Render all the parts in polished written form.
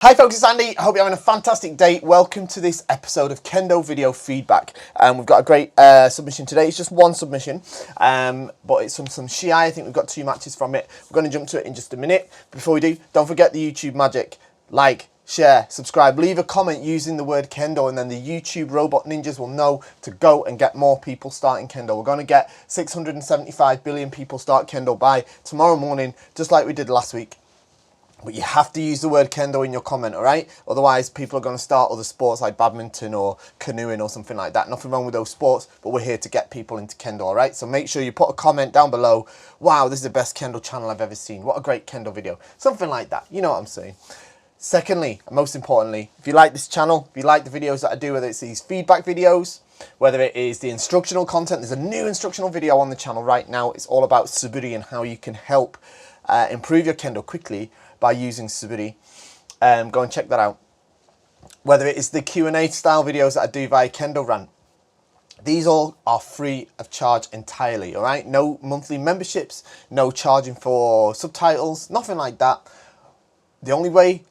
Hi folks, it's Andy. I hope you're having a fantastic day. Welcome to this episode of Kendo Video Feedback. We've got a great submission today. It's just one submission, but it's from some Shiai. I think we've got 2 matches from it. We're going to jump to it in just a minute. Before we do, don't forget the YouTube magic. Like, share, subscribe, leave a comment using the word Kendo, and then the YouTube robot ninjas will know to go and get more people starting Kendo. We're going to get 675 billion people start Kendo by tomorrow morning, just like we did last week. But you have to use the word Kendo in your comment, all right? Otherwise, people are going to start other sports like badminton or canoeing or something like that. Nothing wrong with those sports, but we're here to get people into Kendo, all right? So make sure you put a comment down below. Wow, this is the best Kendo channel I've ever seen. What a great Kendo video. Something like that. You know what I'm saying. Secondly, and most importantly, if you like this channel, if you like the videos that I do, whether it's these feedback videos, whether it is the instructional content, there's a new instructional video on the channel right now. It's all about Suburi and how you can help improve your Kendo quickly by using Suburi. Go and check that out. Whether it is the Q&A style videos that I do via Kendo Rant, these all are free of charge entirely, all right? No monthly memberships, no charging for subtitles, nothing like that. The only way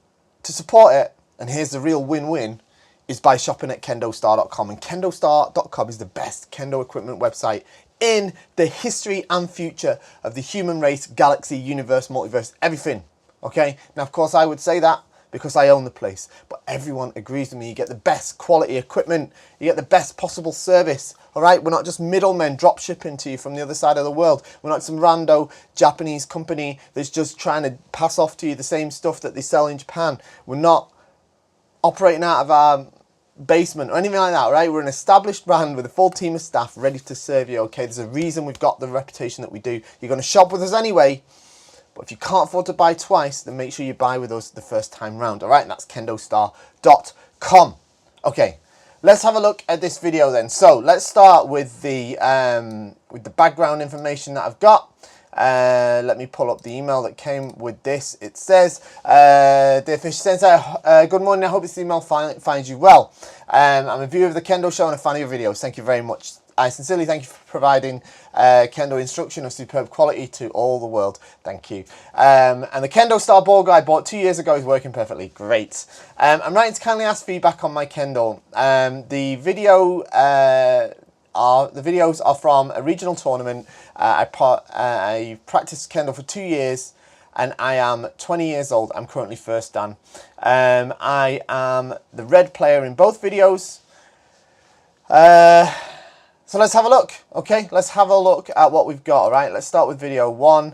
to support it, and here's the real win-win, is by shopping at KendoStar.com. And KendoStar.com is the best Kendo equipment website in the history and future of the human race, galaxy, universe, multiverse, everything. Okay, now of course I would say that because I own the place, but everyone agrees with me. You get the best quality equipment, you get the best possible service, all right? We're not just middlemen drop shipping to you from the other side of the world. We're not some rando Japanese company that's just trying to pass off to you the same stuff that they sell in Japan. We're not operating out of our basement or anything like that, right? We're an established brand with a full team of staff ready to serve you, okay? There's a reason we've got the reputation that we do. You're going to shop with us anyway. But if you can't afford to buy twice, then make sure you buy with us the first time round. All right, and that's KendoStar.com. Okay, let's have a look at this video then. So let's start with the background information that I've got. Let me pull up the email that came with this. It says, Dear Fish Sensei, good morning. I hope this email finds you well. I'm a viewer of the Kendo show and a fan of your videos. Thank you very much. I sincerely thank you for providing Kendo instruction of superb quality to all the world. Thank you. And the KendoStar ball guy I bought 2 years ago is working perfectly. Great. I'm writing to kindly ask feedback on my Kendo. The videos are from a regional tournament. I practiced Kendo for 2 years and I am 20 years old. I'm currently first dan. I am the red player in both videos. So let's have a look, okay? Let's have a look at what we've got, all right? Let's start with video 1.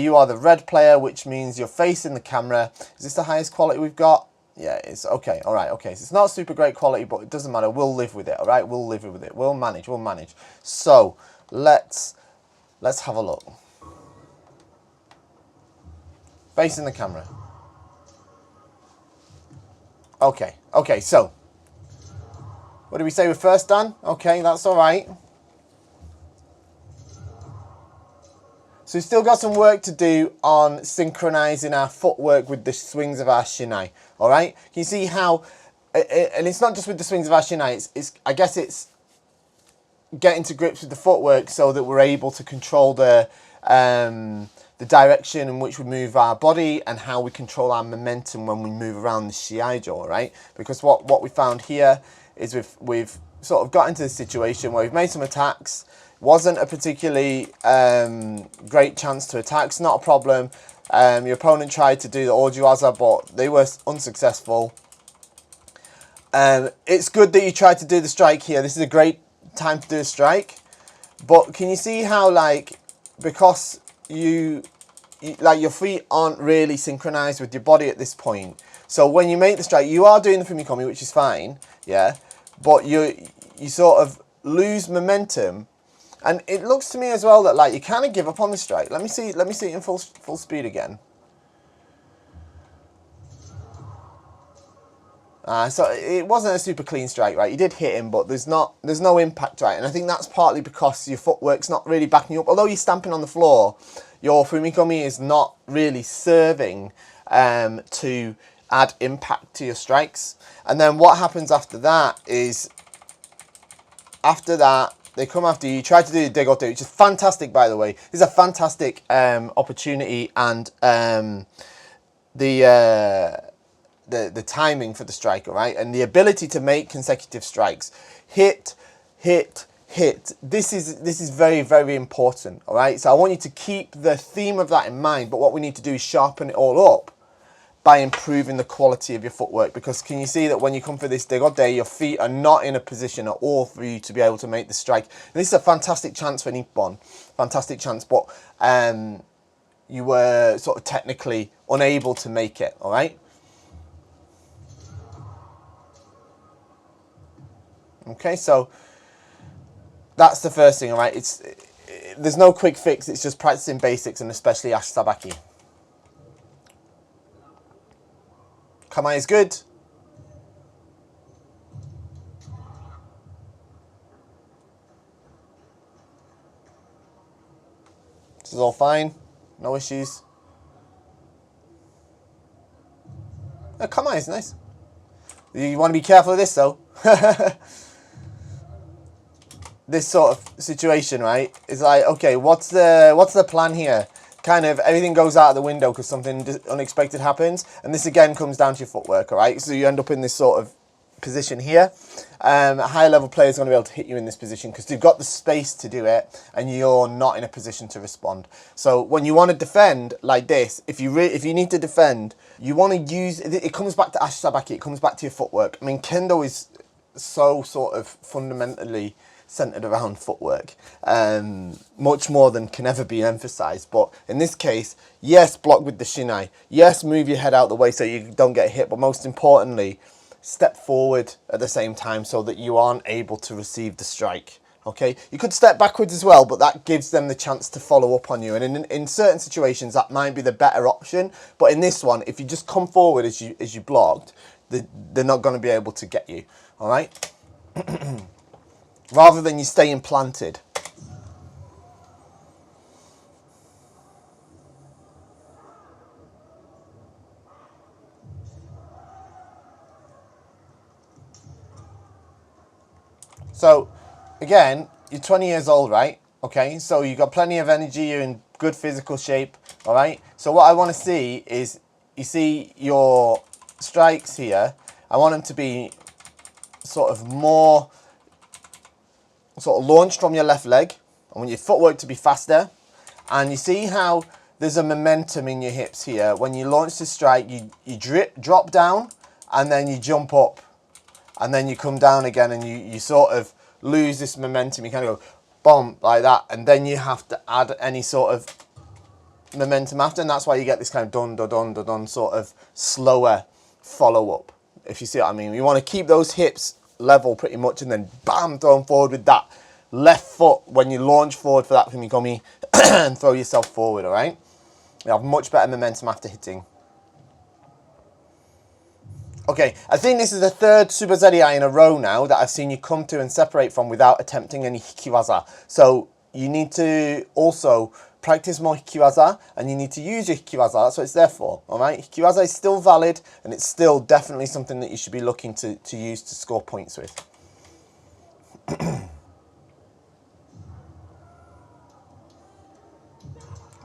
You are the red player, which means you're facing the camera. Is this the highest quality we've got? Yeah, it's okay, all right, okay. So it's not super great quality, but it doesn't matter. We'll live with it, all right? We'll live with it. We'll manage. So let's have a look. Facing the camera. Okay, so what did we say we're first dan? Okay, that's all right. So we've still got some work to do on synchronizing our footwork with the swings of our Shiai. All right? Can you see how, and it's not just with the swings of our Shiai, I guess it's getting to grips with the footwork so that we're able to control the direction in which we move our body and how we control our momentum when we move around the Shiai jaw, right? Because what we found here is we've sort of got into this situation where we've made some attacks. Wasn't a particularly great chance to attack. It's not a problem. Your opponent tried to do the Ojuwaza, but they were unsuccessful. It's good that you tried to do the strike here. This is a great time to do a strike. But can you see how, like, because like your feet aren't really synchronized with your body at this point. So when you make the strike, you are doing the Fumikomi, which is fine, yeah. But you sort of lose momentum, and it looks to me as well that like you kind of give up on the strike. Let me see it in full speed again. So it wasn't a super clean strike, right? You did hit him, but there's no impact, right? And I think that's partly because your footwork's not really backing you up. Although you're stamping on the floor, your Fumikomi is not really serving to add impact to your strikes. And then what happens after that is, they come after you, try to do the Degote, which is fantastic, by the way. This is a fantastic opportunity, and the timing for the strike, all right, and the ability to make consecutive strikes. Hit, hit, hit. This is very, very important, all right? So I want you to keep the theme of that in mind, but what we need to do is sharpen it all up by improving the quality of your footwork, because can you see that when you come for this degote, your feet are not in a position at all for you to be able to make the strike. And this is a fantastic chance for Nippon, fantastic chance, but you were sort of technically unable to make it, all right? Okay, so that's the first thing, all right? There's no quick fix, it's just practicing basics, and especially Ashitabaki. Kamae is good. This is all fine. No issues. Oh, Kamae is nice. You want to be careful of this, though. This sort of situation, right? Is like, okay, what's the plan here? Kind of everything goes out of the window because something unexpected happens, and this again comes down to your footwork, all right? So you end up in this sort of position here. A higher level player is going to be able to hit you in this position because they've got the space to do it, and you're not in a position to respond. So when you want to defend like this, if you need to defend, you want to use it. Comes back to Ashitabaki. It comes back to your footwork. I mean, Kendo is so sort of fundamentally centered around footwork, much more than can ever be emphasized. But in this case, yes, block with the shinai, yes, move your head out the way so you don't get hit, but most importantly, step forward at the same time so that you aren't able to receive the strike. Okay, you could step backwards as well, but that gives them the chance to follow up on you, and in certain situations that might be the better option. But in this one, if you just come forward as you blocked, they're not going to be able to get you, all right? Rather than you staying planted. So, again, you're 20 years old, right? Okay, so you've got plenty of energy, you're in good physical shape, all right? So what I want to see is, you see your strikes here, I want them to be sort of more launched from your left leg. I want your footwork to be faster. And you see how there's a momentum in your hips here. When you launch the strike, you drop down, and then you jump up. And then you come down again, and you sort of lose this momentum. You kind of go, boom, like that. And then you have to add any sort of momentum after. And that's why you get this kind of dun, dun, dun, dun, dun sort of slower follow-up, if you see what I mean. You want to keep those hips level pretty much, and then bam, thrown forward with that left foot when you launch forward for that fumikomi and throw yourself forward, all right? You have much better momentum after hitting. Okay, I think this is the third Super Zeriai in a row now that I've seen you come to and separate from without attempting any hikiwaza. So you need to also practice more hikiwaza, and you need to use your hikiwaza. That's what it's there for, all right? Hikiwaza is still valid, and it's still definitely something that you should be looking to use to score points with.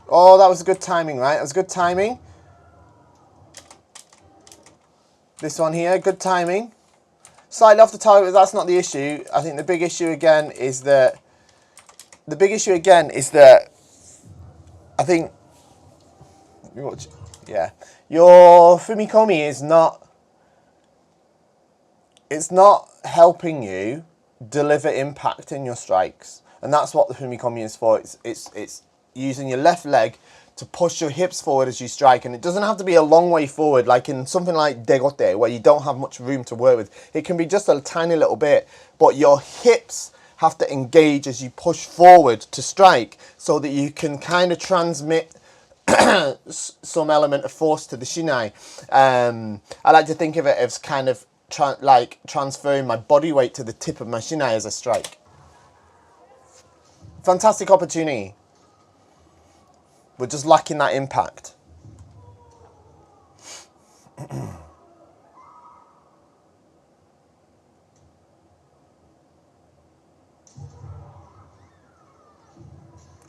Oh, that was good timing, right? That was good timing. This one here, good timing. Slightly off the target, but that's not the issue. I think the big issue again is that I think, yeah, your fumikomi is not, it's not helping you deliver impact in your strikes, and that's what the fumikomi is for. It's using your left leg to push your hips forward as you strike, and it doesn't have to be a long way forward, like in something like degote, where you don't have much room to work with. It can be just a tiny little bit, but your hips have to engage as you push forward to strike, so that you can kind of transmit some element of force to the shinai. I like to think of it as kind of like transferring my body weight to the tip of my shinai as I strike. Fantastic opportunity. We're just lacking that impact.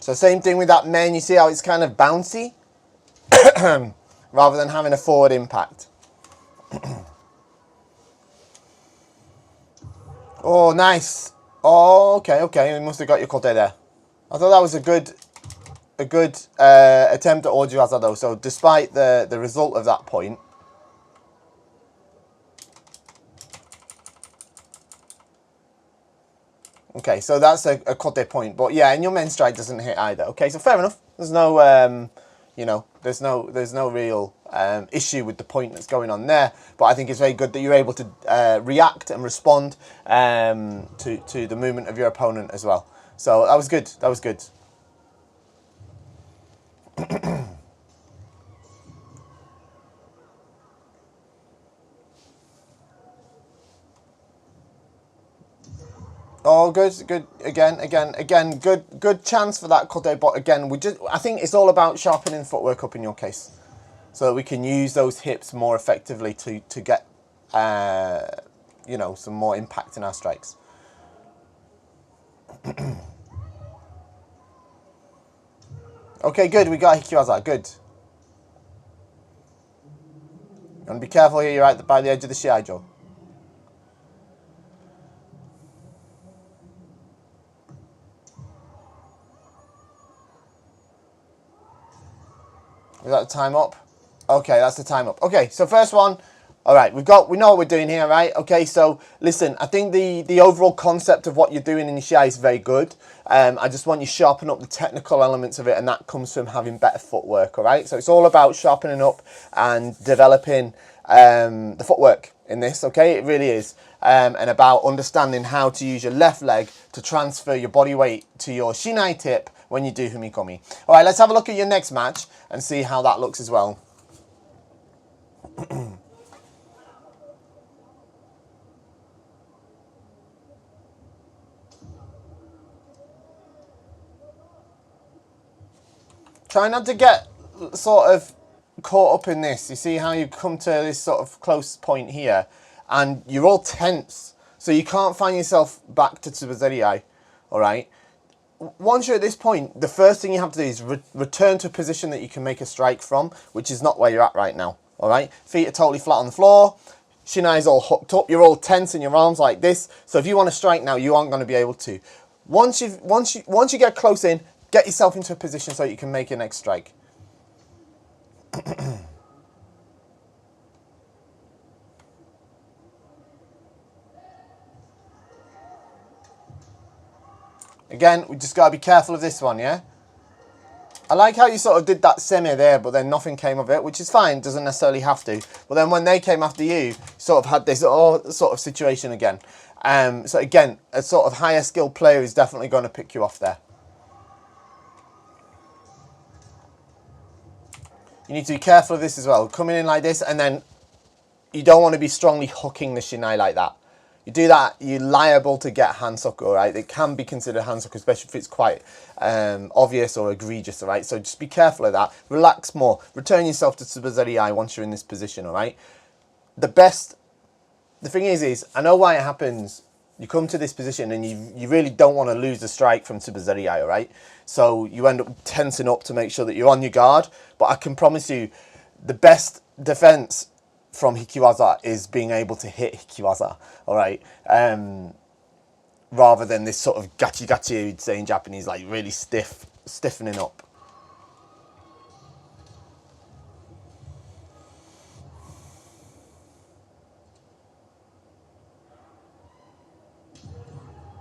So same thing with that men, you see how it's kind of bouncy rather than having a forward impact. Oh, nice. Oh, okay, okay. You must have got your kote there. I thought that was a good attempt at Ojiwaza though. So despite the result of that point. Okay, so that's a kote point. But yeah, and your main strike doesn't hit either. Okay, so fair enough. There's no you know, there's no real issue with the point that's going on there. But I think it's very good that you're able to react and respond to the movement of your opponent as well. So that was good. That was good. Oh, good, good. Again. Good chance for that kote. But again, I think it's all about sharpening footwork up in your case, so that we can use those hips more effectively to get, you know, some more impact in our strikes. Okay, good. We got Hikiwaza. Good. You want to be careful here. You're right by the edge of the Shiai, Joe. Is that the time up? Okay, that's the time up. Okay, so first one. All right, we know what we're doing here, right? Okay, so listen, I think the overall concept of what you're doing in your Shiai is very good. I just want you to sharpen up the technical elements of it, and that comes from having better footwork, all right? So it's all about sharpening up and developing the footwork in this, okay? It really is. And about understanding how to use your left leg to transfer your body weight to your shinai tip when you do humikomi. All right, let's have a look at your next match and see how that looks as well. Try not to get sort of caught up in this. You see how you come to this sort of close point here and you're all tense. So you can't find yourself back to Tsubazeriai, all right? Once you're at this point, the first thing you have to do is return to a position that you can make a strike from, which is not where you're at right now, all right? Feet are totally flat on the floor. Shinai's all hooked up. You're all tense in your arms like this. So if you want to strike now, you aren't going to be able to. Once you get close in, get yourself into a position so you can make your next strike. Again, we just got to be careful of this one, yeah? I like how you sort of did that semi there, but then nothing came of it, which is fine, doesn't necessarily have to. But then when they came after you sort of had this sort of situation again. So again, a sort of higher skilled player is definitely going to pick you off there. You need to be careful of this as well. Coming in like this, and then you don't want to be strongly hooking the shinai like that. You do that, you're liable to get hansoku, all right? It can be considered hansoku, especially if it's quite obvious or egregious, all right? So just be careful of that. Relax more. Return yourself to Tsubazeriai once you're in this position, all right? The thing is, I know why it happens. You come to this position and you really don't want to lose the strike from Tsubazeriai, all right? So you end up tensing up to make sure that you're on your guard. But I can promise you, the best defense from Hikiwaza is being able to hit Hikiwaza, all right? Rather than this sort of gachi, you'd say in Japanese, like really stiffening up.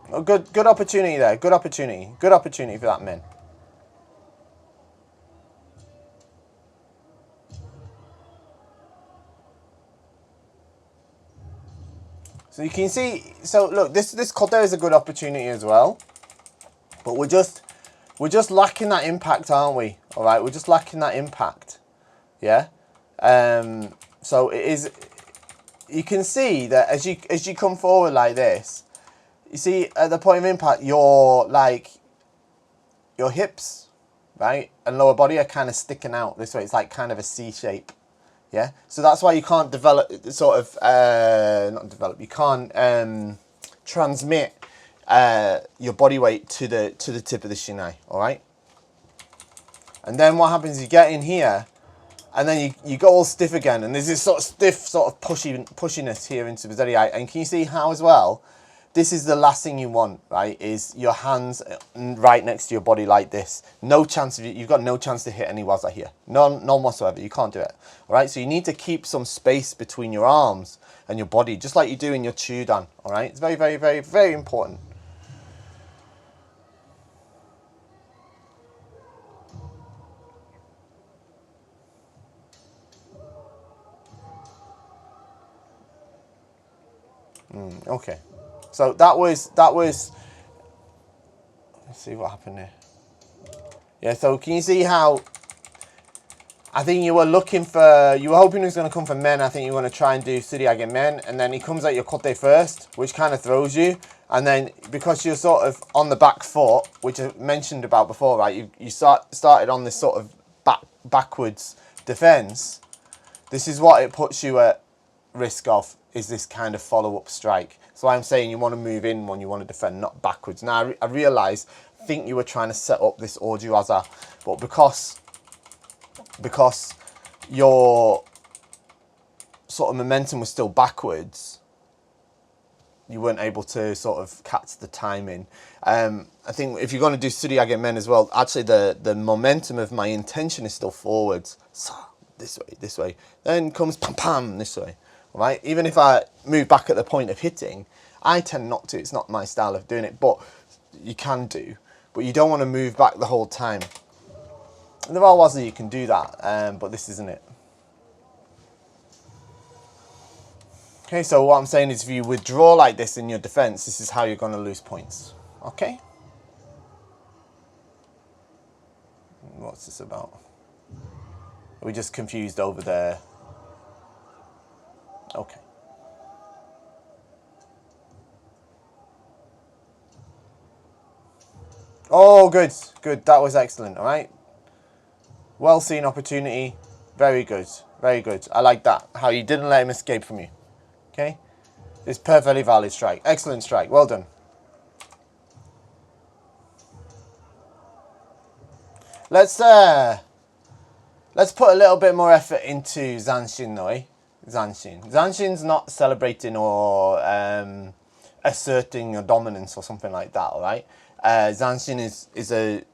Oh, good opportunity there. Good opportunity for that man. So you can see, so look, this kote is a good opportunity as well. But we're just lacking that impact, aren't we? All right, we're just lacking that impact. Yeah. So it is. You can see that as you come forward like this, you see at the point of impact, your hips, right, and lower body are kind of sticking out this way. It's like kind of a C shape. Yeah, so that's why you can't develop, sort of, not develop, you can't transmit your body weight to the tip of the shinai, all right? And then what happens is you get in here, and then you go all stiff again, and there's this sort of stiff sort of pushiness here into the Shiai. And can you see how as well? This is the last thing you want, right? Is your hands right next to your body like this. No chance of you've got no chance to hit any waza here. None whatsoever. You can't do it. All right. So you need to keep some space between your arms and your body, just like you do in your Shodan. All right. It's very, very, very, very important. Okay. So that was. Let's see what happened here. Yeah. So can you see how? I think you were hoping it was going to come from men. I think you want to try and do Shiai men, and then he comes at your kote first, which kind of throws you. And then because you're sort of on the back foot, which I mentioned about before, right? You started on this sort of backwards defense. This is what it puts you at risk of, is this kind of follow-up strike. So I'm saying you want to move in when you want to defend, not backwards. Now I realise, I think you were trying to set up this Ojuwaza, but because your sort of momentum was still backwards, you weren't able to sort of catch the timing. I think if you're going to do Shiai men as well, actually the momentum of my intention is still forwards. So this way. Then comes pam pam this way. All right. Even if I move back at the point of hitting, I tend not to. It's not my style of doing it, but you can do. But you don't want to move back the whole time. And there are ways you can do that, but this isn't it. Okay, so what I'm saying is if you withdraw like this in your defense, this is how you're going to lose points. Okay? What's this about? Are we just confused over there? Okay. Oh, good. Good. That was excellent. All right. Well seen opportunity. Very good. Very good. I like that. How you didn't let him escape from you. Okay. It's perfectly valid strike. Excellent strike. Well done. Let's put a little bit more effort into Zanshin though. Zanshin's not celebrating or asserting your dominance or something like that, all right? Zanshin is a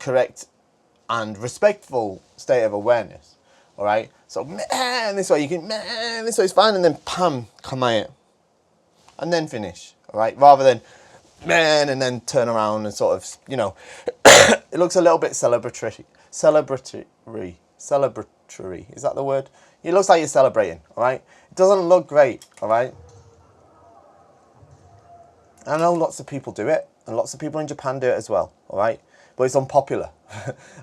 correct and respectful state of awareness, all right? So, man, this way, you can, man, this way is fine, and then, pam, come at it. And then finish, all right? Rather than, man, and then turn around and sort of, you know, it looks a little bit celebratory. Is that the word? It looks like you're celebrating, all right? It doesn't look great, all right? I know lots of people do it, and lots of people in Japan do it as well, all right? But it's unpopular.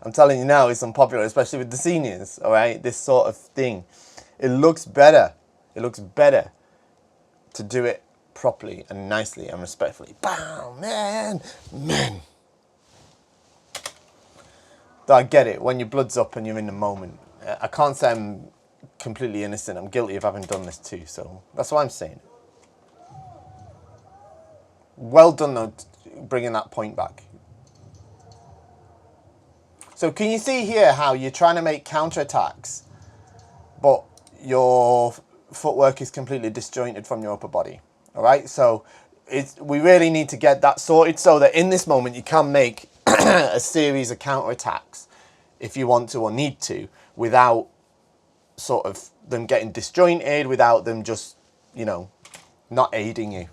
I'm telling you now, it's unpopular, especially with the seniors, all right? This sort of thing. It looks better. It looks better to do it properly and nicely and respectfully. Bam, man. I get it, when your blood's up and you're in the moment. I can't say I'm completely innocent. I'm guilty of having done this too, so that's what I'm saying. Well done, though, bringing that point back. So can you see here how you're trying to make counterattacks, but your footwork is completely disjointed from your upper body? All right, so we really need to get that sorted so that in this moment you can make a series of counterattacks if you want to or need to, without sort of them getting disjointed, without them just, you know, not aiding you.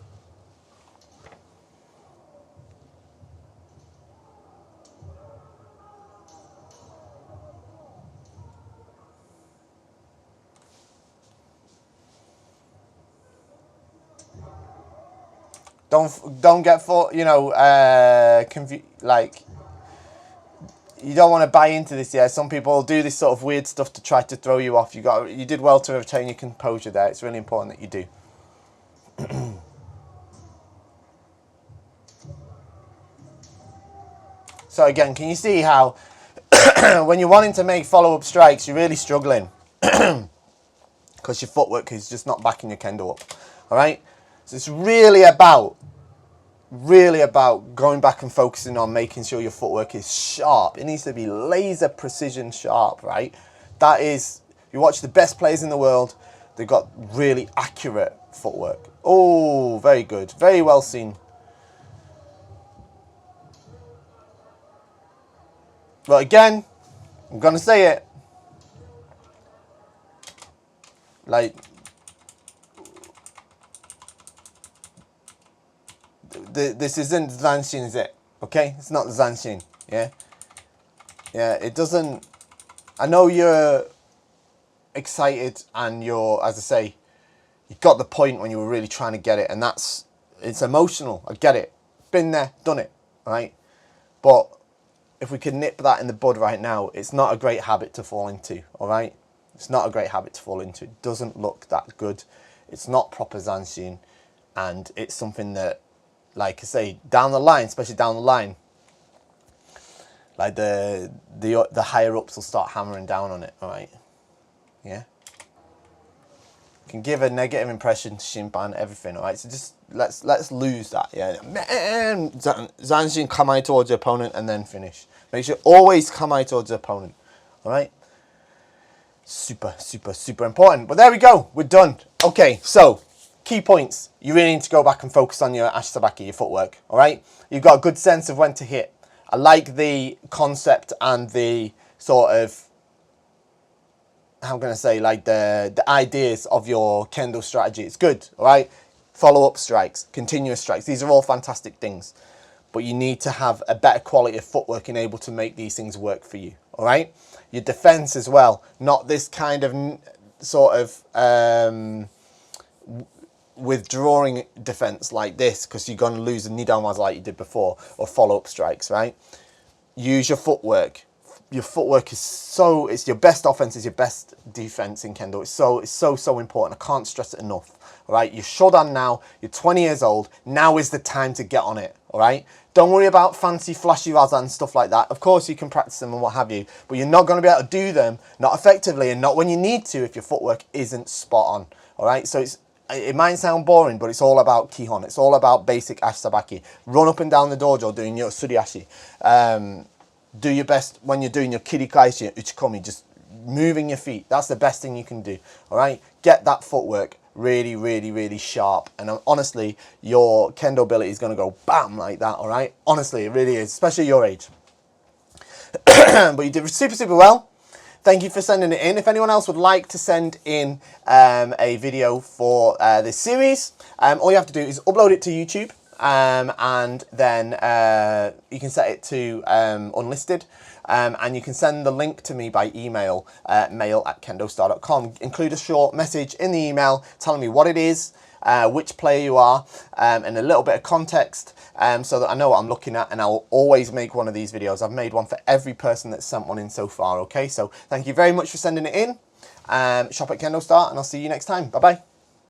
Don't get you know, like, you don't want to buy into this. Yeah, some people do this sort of weird stuff to try to throw you off. You did well to retain your composure there. It's really important that you do. So again, can you see how when you're wanting to make follow-up strikes, you're really struggling because your footwork is just not backing your kendo up. All right. So it's really about going back and focusing on making sure your footwork is sharp. It needs to be laser precision sharp, right? That is, you watch the best players in the world, they've got really accurate footwork. Oh, very good. Very well seen. But again, I'm going to say it. Like, this isn't Zanshin, is it? Okay? It's not Zanshin. Yeah? Yeah, it doesn't... I know you're excited and you're, as I say, you got the point when you were really trying to get it. And that's... It's emotional. I get it. Been there, done it. Right? But if we can nip that in the bud right now, it's not a great habit to fall into. Alright? It's not a great habit to fall into. It doesn't look that good. It's not proper Zanshin. And it's something that, like I say, down the line, especially down the line, like the higher ups will start hammering down on it, alright? Yeah? Can give a negative impression to Shimpan, everything, alright? So just let's lose that, yeah? Man, Zanshin, come out towards your opponent and then finish. Make sure always come out towards the opponent, alright? Super, super, super important. But there we go. We're done. Okay, so key points. You really need to go back and focus on your Ashtabaki, your footwork. All right? You've got a good sense of when to hit. I like the concept and the sort of, how can I say, like the ideas of your Kendo strategy. It's good. All right? Follow-up strikes, continuous strikes. These are all fantastic things. But you need to have a better quality of footwork and able to make these things work for you. All right? Your defense as well, not this kind of sort of withdrawing defense like this, because you're going to lose a nidanwaza like you did before, or follow-up strikes, right? Use your footwork. Your footwork is it's your best offense, is your best defense in Kendo. It's so important. I can't stress it enough. All right, you're Shodan now, you're 20 years old, now is the time to get on it, all right? Don't worry about fancy flashy waza and stuff like that. Of course you can practice them and what have you, but you're not going to be able to do them, not effectively and not when you need to if your footwork isn't spot on, all right? So it might sound boring, but it's all about Kihon. It's all about basic Ashtabaki. Run up and down the dojo doing your Suriashi. Do your best when you're doing your Kirikaishi, Uchikomi, just moving your feet. That's the best thing you can do, all right? Get that footwork really, really, really sharp. And honestly, your Kendo ability is going to go bam like that, all right? Honestly, it really is, especially your age. But you did super, super well. Thank you for sending it in. If anyone else would like to send in a video for this series, all you have to do is upload it to YouTube. And then you can set it to unlisted, and you can send the link to me by email, mail@kendostar.com. Include a short message in the email telling me what it is, which player you are, and a little bit of context, so that I know what I'm looking at, and I'll always make one of these videos. I've made one for every person that's sent one in so far, okay? So thank you very much for sending it in. Shop at KendoStar, and I'll see you next time. Bye-bye.